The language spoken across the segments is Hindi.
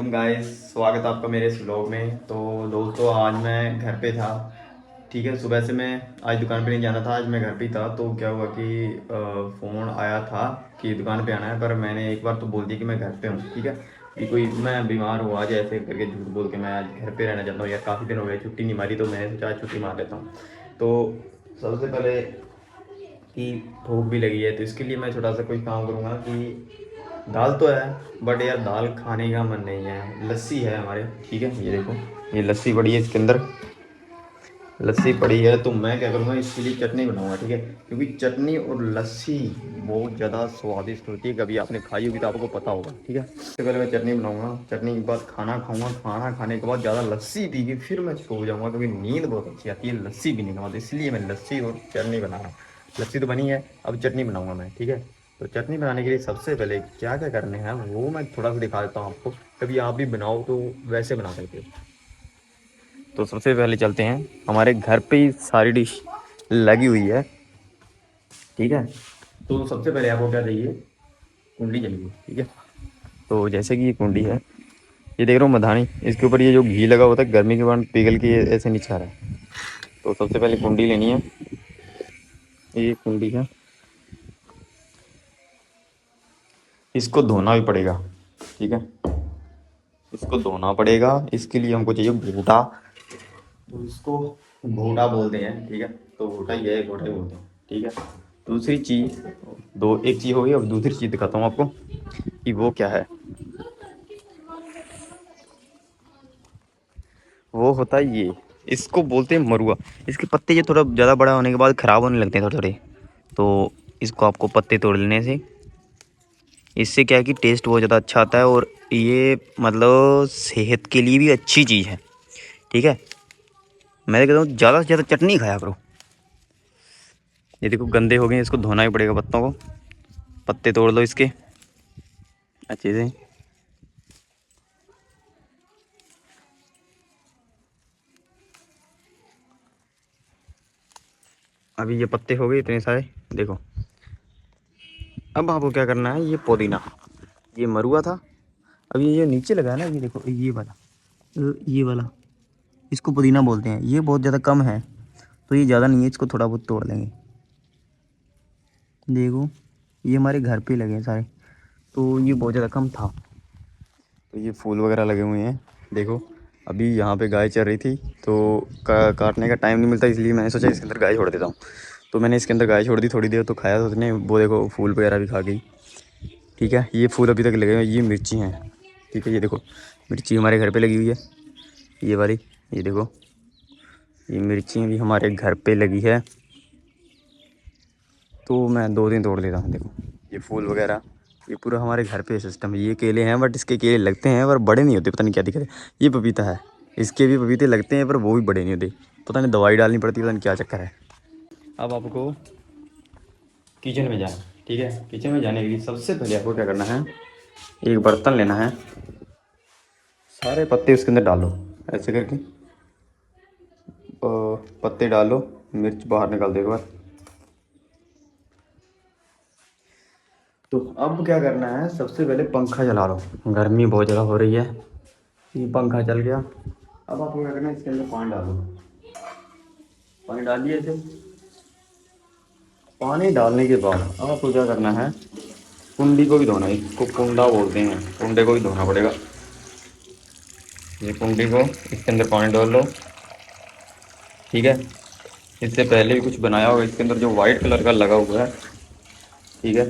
वालेकुम गाइस, स्वागत है आपका मेरे इस व्लॉग में। तो दोस्तों, आज मैं घर पे था। ठीक है, सुबह से मैं आज दुकान पे नहीं जाना था, आज मैं घर पे ही था। तो क्या हुआ कि फ़ोन आया था कि दुकान पे आना है, पर मैंने एक बार तो बोल दिया कि मैं घर पे हूँ। ठीक है, कि कोई मैं बीमार हूँ आज, ऐसे करके झूठ बोल के मैं आज घर पे रहना चाहता हूँ। यार काफ़ी दिन हो गए छुट्टी नहीं मारी, तो मैंने सोचा आज छुट्टी मार लेता हूँ। तो सबसे पहले कि भूख भी लगी है, तो इसके लिए मैं छोटा सा कोई काम करूँगा कि दाल तो है, बट यार दाल खाने का मन नहीं है। लस्सी है हमारे, ठीक है, ये देखो, ये लस्सी पड़ी है, इसके अंदर लस्सी पड़ी है। तो मैं क्या करूँगा, इसके लिए चटनी बनाऊँगा। ठीक है, क्योंकि चटनी और लस्सी बहुत ज़्यादा स्वादिष्ट होती है। कभी आपने खाई होगी तो आपको पता होगा। ठीक है, सबसे पहले मैं चटनी बनाऊँगा, चटनी के बाद खाना खाऊँगा, खाना खाने के बाद ज़्यादा लस्सी पी के फिर मैं सो जाऊँगा, क्योंकि नींद बहुत अच्छी आती है लस्सी पीने के बाद। इसलिए मैं लस्सी और चटनी बना रहा हूँ। लस्सी तो बनी है, अब चटनी बनाऊँगा मैं। ठीक है, तो चटनी बनाने के लिए सबसे पहले क्या क्या करने हैं वो मैं थोड़ा सा दिखा देता हूँ आपको। कभी आप भी बनाओ तो वैसे बना सकते हो। तो सबसे पहले चलते हैं, हमारे घर पे ही सारी डिश लगी हुई है। ठीक है, तो सबसे पहले आपको क्या चाहिए, कुंडी चाहिए। ठीक है, तो जैसे कि ये कुंडी है, ये देख रहे हो मधानी, इसके ऊपर ये जो घी लगा होता है गर्मी के बाद पिघल के ये ऐसे नीचे आ रहा है। तो सबसे पहले कुंडी लेनी है, ये कुंडी है, इसको धोना भी पड़ेगा। ठीक है, इसको धोना पड़ेगा, इसके लिए हमको चाहिए घूटा। तो इसको घोटा बोलते हैं। ठीक है, तो घोटा ही है, घोटा ही बोलते हैं। ठीक है, दूसरी चीज़, दो एक चीज़ हो गई, अब दूसरी चीज़ दिखाता हूँ आपको कि वो क्या है। वो होता है ये, इसको बोलते हैं मरुआ। इसके पत्ते जो थोड़ा ज़्यादा बड़ा होने के बाद ख़राब होने लगते हैं थोड़े थोड़े। तो इसको आपको पत्ते तोड़ लेने से, इससे क्या है कि टेस्ट बहुत ज़्यादा अच्छा आता है, और ये मतलब सेहत के लिए भी अच्छी चीज़ है। ठीक है, मैं तो कहता हूँ ज़्यादा से ज़्यादा चटनी खाया करो। ये देखो गंदे हो गए, इसको धोना ही पड़ेगा पत्तों को। पत्ते तोड़ लो इसके अच्छे से। अभी ये पत्ते हो गए इतने सारे, देखो। अब आपको क्या करना है, ये पुदीना, ये मरुआ था, अब ये नीचे लगा है ना, ये देखो ये वाला, ये वाला, इसको पुदीना बोलते हैं। ये बहुत ज़्यादा कम है, तो ये ज़्यादा नहीं है, इसको थोड़ा बहुत तोड़ लेंगे। देखो, ये हमारे घर पे लगे हैं सारे, तो ये बहुत ज़्यादा कम था। तो ये फूल वगैरह लगे हुए हैं, देखो। अभी यहाँ पे गाय चर रही थी, तो काटने का टाइम नहीं मिलता, इसलिए मैंने सोचा इसके अंदर गाय छोड़ देता हूँ। तो मैंने इसके अंदर गाय छोड़ दी थोड़ी देर, तो खाया तो उसने, वो देखो फूल वगैरह भी खा गई। ठीक है, ये फूल अभी तक लगे हुए हैं, ये मिर्ची हैं। ठीक है, ये देखो मिर्ची हमारे घर पे लगी हुई है, ये वाली, ये देखो, ये मिर्ची भी हमारे घर पे लगी है। तो मैं 2 दिन तोड़ देता हूँ, देखो ये फूल वगैरह, ये पूरा हमारे घर पे सिस्टम है। ये केले हैं, बट इसके केले लगते हैं पर बड़े नहीं होते, पता नहीं क्या दिक्कत है। ये पपीता है, इसके भी पपीते लगते हैं पर वो भी बड़े नहीं होते, पता नहीं दवाई डालनी पड़ती है, पता नहीं क्या चक्कर है। अब आपको किचन में जाना, ठीक है, किचन में जाने के लिए सबसे पहले आपको क्या करना है, एक बर्तन लेना है, सारे पत्ते उसके अंदर डालो ऐसे करके, पत्ते डालो, मिर्च बाहर निकाल दो एक बार। तो अब क्या करना है, सबसे पहले पंखा चला लो, गर्मी बहुत ज़्यादा हो रही है। ये पंखा चल गया, अब आपको क्या करना है, इसके अंदर पानी डालो, पानी डालिए इसे। पानी डालने के बाद अब आपको क्या करना है, कुंडी को भी धोना है, इसको कुंडा बोलते हैं, कुंडे को भी धोना पड़ेगा। ये कुंडी को, इसके अंदर पानी डाल लो। ठीक है, इससे पहले भी कुछ बनाया होगा इसके अंदर जो वाइट कलर का लगा हुआ है। ठीक है,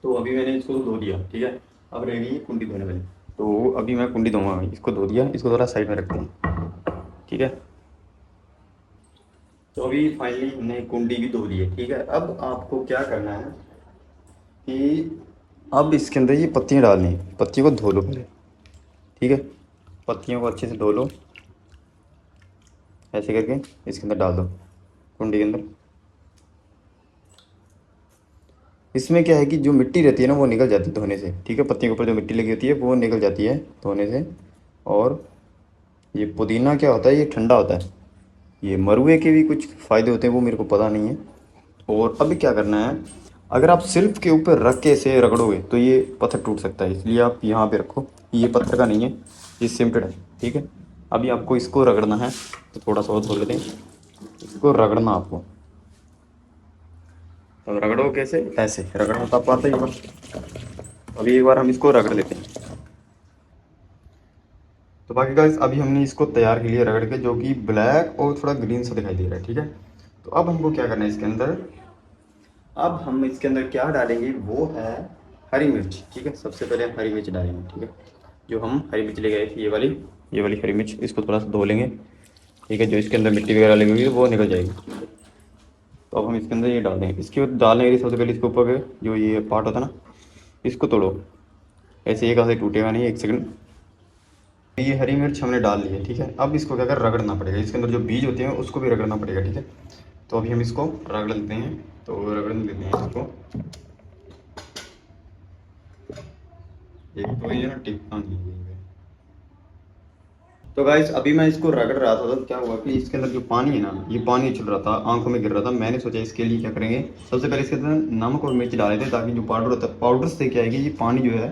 तो अभी मैंने इसको धो दिया। ठीक है, अब रह गई कुंडी धोने वाली, तो अभी मैं कुंडी धोऊंगा। इसको धो दिया, इसको थोड़ा साइड में रखते हैं। ठीक है, तो अभी फाइनली हमने कुंडी भी धो ली है। ठीक है, अब आपको क्या करना है कि अब इसके अंदर ये पत्तियाँ डालनी है, पत्तियों को धो लो पहले। ठीक है, पत्तियों को अच्छे से धो लो, ऐसे करके इसके अंदर डाल दो, कुंडी के अंदर। इसमें क्या है कि जो मिट्टी रहती है ना, वो निकल जाती है धोने से। ठीक है, पत्तियों के ऊपर जो मिट्टी लगी होती है वो निकल जाती है धोने से। और ये पुदीना क्या होता है, ये ठंडा होता है। ये मरुए के भी कुछ फ़ायदे होते हैं, वो मेरे को पता नहीं है। और अभी क्या करना है, अगर आप सिर्फ के ऊपर रख के इसे रगड़ोगे तो ये पत्थर टूट सकता है, इसलिए आप यहाँ पे रखो। ये पत्थर का नहीं है, ये सीमेंटेड है, ठीक है। अभी आपको इसको रगड़ना है, तो थोड़ा सा और धो लेते हैं। इसको रगड़ना आपको, तो रगड़ो कैसे, ऐसे रगड़ना तो आपको आता ही होगा। अभी एक बार हम इसको रगड़ लेते हैं। तो बाकी गाइस अभी हमने इसको तैयार के लिए रगड़ के, जो कि ब्लैक और थोड़ा ग्रीन सा दिखाई दे रहा है, ठीक है। तो अब हमको क्या करना है इसके अंदर, अब हम इसके अंदर क्या डालेंगे वो है हरी मिर्च, ठीक है। सबसे पहले हम हरी मिर्च डालेंगे, ठीक है। जो हम हरी मिर्च ले गए थे, ये वाली हरी मिर्च, इसको थोड़ा सा धो लेंगे, ठीक है। जो इसके अंदर मिट्टी वगैरह लगी हुई है वो निकल जाएगी। तो अब हम इसके अंदर ये डाल देंगे। इसके बाद डालने के लिए सबसे पहले इसके ऊपर जो ये पार्ट होता है ना, इसको तोड़ो। ऐसे एक हाथ से टूटेगा नहीं, एक सेकंड। ये हरी मिर्च हमने डाल ली है, ठीक है। अब इसको क्या कर रगड़ना पड़ेगा, इसके अंदर जो बीज होते हैं उसको भी रगड़ना पड़ेगा, ठीक है। तो अभी हम इसको रगड़ लेते हैं, तो रगड़ लेते हैं इसको। एक तो ये ना टिकता नहीं है। तो गाइस अभी मैं इसको रगड़ रहा था, तो क्या हुआ कि इसके अंदर जो पानी है ना, ये पानी चल रहा था, आंखों में गिर रहा था। मैंने सोचा इसके लिए क्या करेंगे, सबसे पहले इसके अंदर नमक और मिर्च डाले थे, ताकि जो पाउडर होता है, पाउडर से क्या आएगी, ये पानी जो है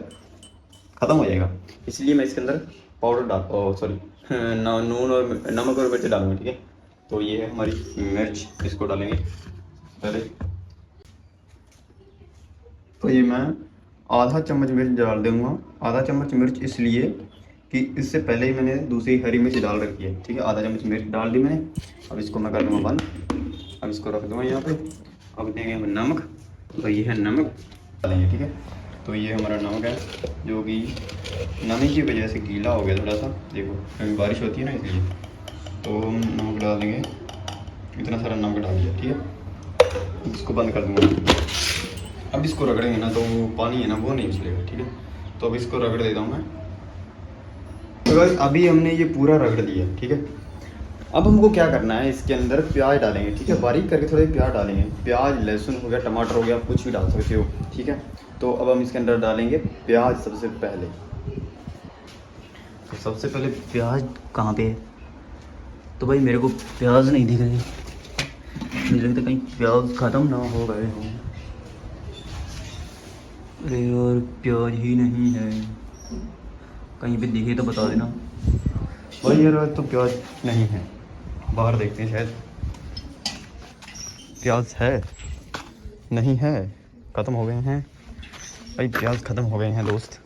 ख़त्म हो जाएगा। इसलिए मैं इसके अंदर पाउडर डाल, ओ सॉरी, नून और नमक और मिर्च डालूंगा, ठीक है। तो ये है हमारी मिर्च, इसको डालेंगे पहले। तो ये मैं आधा चम्मच मिर्च डाल दूँगा। आधा चम्मच मिर्च इसलिए कि इससे पहले ही मैंने दूसरी हरी मिर्च डाल रखी है, ठीक है। आधा चम्मच मिर्च डाल दी मैंने। अब इसको मैं कर दूँगा बंद। अब इसको रख दूँगा यहाँ पे। अब देंगे हम नमक, तो ये है नमक डालेंगे, ठीक है। तो ये हमारा नमक है, जो कि नमी की वजह से गीला हो गया थोड़ा सा, देखो क्योंकि बारिश होती है ना, इसलिए। तो हम नमक डाल देंगे, इतना सारा नमक डाल दिया, ठीक है। इसको बंद कर दूँगा। अब इसको रगड़ेंगे ना, तो पानी है ना वो नहीं उछलेगा, ठीक है। तो अब इसको रगड़ देता हूँ मैं। तो गाइस अभी हमने ये पूरा रगड़ दिया, ठीक है। अब हमको क्या करना है, इसके अंदर प्याज डालेंगे, ठीक है। बारीक करके थोड़े प्याज डालेंगे, प्याज लहसुन हो गया, टमाटर हो गया, आप कुछ भी डाल सकते हो, ठीक है। तो अब हम इसके अंदर डालेंगे प्याज सबसे पहले। तो सबसे पहले प्याज कहाँ पे है, तो भाई मेरे को प्याज नहीं दिख रहे, मुझे लगता कहीं प्याज ख़त्म ना हो गए हों। अरे यार प्याज ही नहीं है, कहीं पे दिखे तो बता देना भाई। यार तो प्याज नहीं है, बाहर देखते हैं, शायद प्याज है, नहीं है, ख़त्म हो गए हैं भाई, प्याज ख़त्म हो गए हैं दोस्त।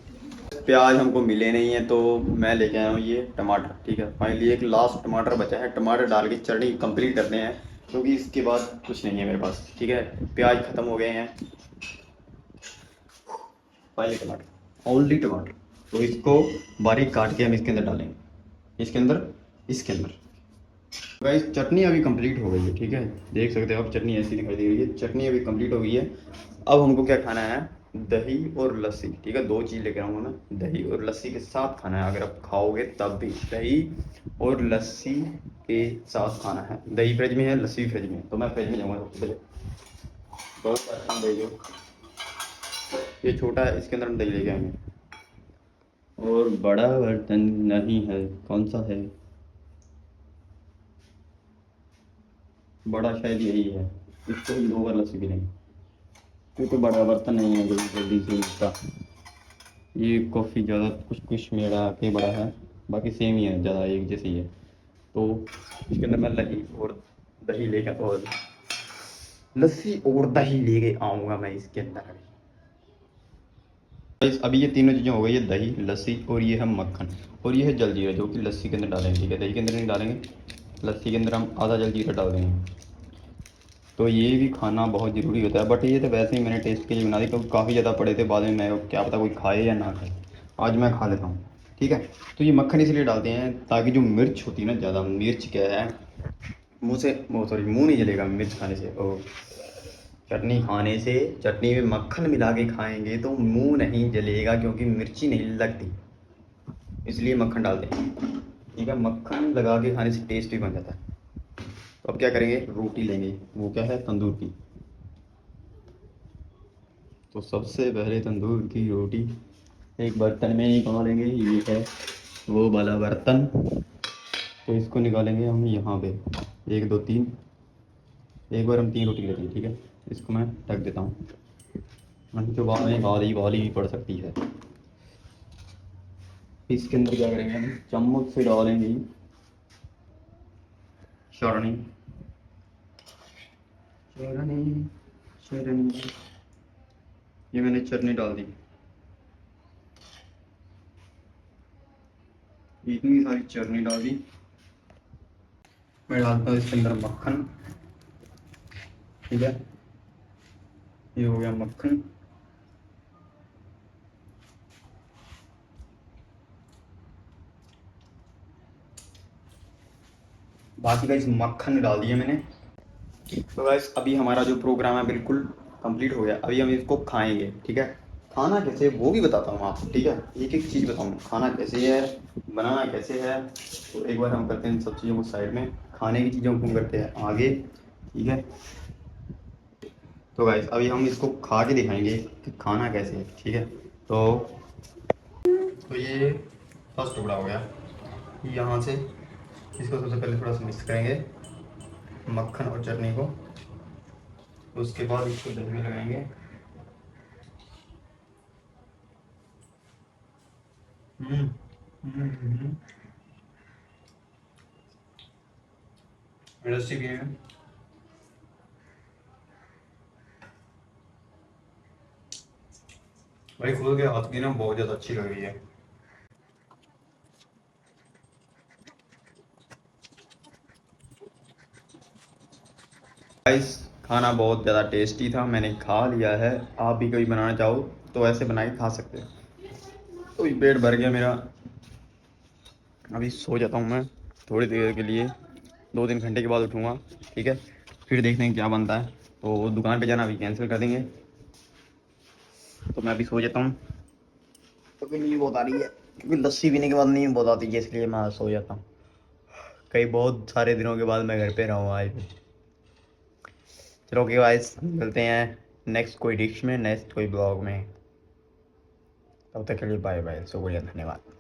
प्याज हमको मिले नहीं है, तो मैं लेके आया हूँ ये टमाटर, ठीक है। फाइनली एक लास्ट टमाटर बचा है, टमाटर डाल के चटनी कंप्लीट करते हैं, क्योंकि इसके बाद कुछ नहीं है मेरे पास, ठीक है। प्याज ख़त्म हो गए हैं, फाइनली टमाटर, ओनली टमाटर। तो इसको बारीक काट के हम इसके अंदर डालेंगे, इसके अंदर गाइस चटनी अभी कंप्लीट हो गई है, ठीक है। देख सकते हो आप, चटनी ऐसी दिखाई दे रही है, चटनी अभी कंप्लीट हो गई है। अब हमको क्या खाना है, दही और लस्सी, ठीक है। दो चीज़ लेकर आऊँगा मैं, दही और लस्सी के साथ खाना है। अगर आप खाओगे तब भी दही और लस्सी के साथ खाना है। दही फ्रिज में है, लस्सी भी फ्रिज में है, तो मैं फ्रिज में जाऊँगा सबसे पहले। बहुत सारा दही जो ये छोटा है, इसके अंदर हम दही लेके आएंगे। और बड़ा बर्तन नहीं है, कौन सा है, बड़ा शायद यही है, इसको ही 2 बार लस्सी पी लेंगे, क्योंकि बड़ा बर्तन नहीं है जल्दी जल्दी से इसका। ये कॉफ़ी ज़्यादा कुछ कुछ मेरा के बड़ा है, बाकी सेम ही है, ज़्यादा एक जैसी है। तो इसके अंदर मैं लस्सी और दही लेकर, और लस्सी और दही लेके आऊँगा मैं इसके अंदर। अभी ये तीनों चीज़ें हो गई है, दही लस्सी और ये है मक्खन, और ये है जलजीरा, जो कि लस्सी के अंदर डालेंगे, ठीक है। दही के अंदर नहीं डालेंगे, लस्सी के अंदर हम आधा जलजीरा डाल देंगे। तो ये भी खाना बहुत ज़रूरी होता है, बट ये तो वैसे ही मैंने टेस्ट के लिए बना दी, क्योंकि काफ़ी ज़्यादा पड़े थे, बाद में मैं क्या पता कोई खाए या ना खाए, आज मैं खा लेता हूँ, ठीक है। तो ये मक्खन इसलिए डालते हैं ताकि जो मिर्च होती है ना, ज़्यादा मिर्च क्या है, मुँह से वो सॉरी मुँह नहीं जलेगा मिर्च खाने से, और चटनी खाने से, चटनी में मक्खन मिला के खाएंगे तो मुँह नहीं जलेगा, क्योंकि मिर्ची नहीं लगती, इसलिए मक्खन डालते हैं, ठीक है। मक्खन लगा के खाने से टेस्ट भी बन जाता है। तो अब क्या करेंगे, रोटी लेंगे, वो क्या है, तंदूर की। तो सबसे पहले तंदूर की रोटी एक बर्तन में निकालेंगे, ये है वो वाला बर्तन। तो इसको निकालेंगे हम यहाँ पे, 1 2 3, एक बार हम 3 रोटी लेते हैं, ठीक है। इसको मैं ढक देता हूँ। नहीं तो बाद में गाली वाली भी पड़ सकती है। इसके अंदर क्या करेंगे हम, चम्मच से डालेंगे चटनी चटनी चटनी। ये मैंने चटनी डाल दी, इतनी सारी चटनी डाल दी। मैं डालता हूँ इसके अंदर मक्खन। ठीक है, ये हो गया मक्खन। बाकी का इस मक्खन डाल दिया मैंने। तो गाइस अभी हमारा जो प्रोग्राम है बिल्कुल कंप्लीट हो गया। अभी हम इसको खाएंगे। ठीक है, खाना कैसे वो भी बताता हूँ आपको। ठीक है, एक एक चीज़ बताऊँ खाना कैसे है, बनाना कैसे है। तो एक बार हम करते हैं इन सब चीज़ों को साइड में, खाने की चीज़ों को हम करते हैं आगे। ठीक है, तो गाइस अभी हम इसको खा के दिखाएंगे कि खाना कैसे है। ठीक है, तो ये फर्स्ट टुकड़ा हो गया। यहाँ से इसको सबसे पहले थोड़ा सा मिक्स करेंगे मक्खन और चटनी को। उसके बाद इसको दही में लगाएंगे। हम्म हम्म हम्म। लस्सी भी है भाई, खुद के हाथ की ना बहुत ज़्यादा अच्छी लग रही है। गाइस खाना बहुत ज़्यादा टेस्टी था, मैंने खा लिया है। आप भी कभी बनाना चाहो तो ऐसे बना के खा सकते हैं। तो ये पेट भर गया मेरा, अभी सो जाता हूँ मैं थोड़ी देर के लिए। 2-3 घंटे के बाद उठूँगा। ठीक है, फिर देखते हैं क्या बनता है। तो दुकान पे जाना अभी कैंसिल कर देंगे। तो मैं अभी सो जाता हूँ क्योंकि नींद बहुत आ रही है, क्योंकि लस्सी पीने के बाद नींद बहुत आती है, इसलिए मैं सो जाता हूँ। कई बहुत सारे दिनों के बाद मैं घर पे रहा हूँ आज भी। चलो ओके गाइस, मिलते हैं नेक्स्ट कोई डिश में, नेक्स्ट कोई ब्लॉग में। तब तक के लिए बाय बाय, शुक्रिया, धन्यवाद।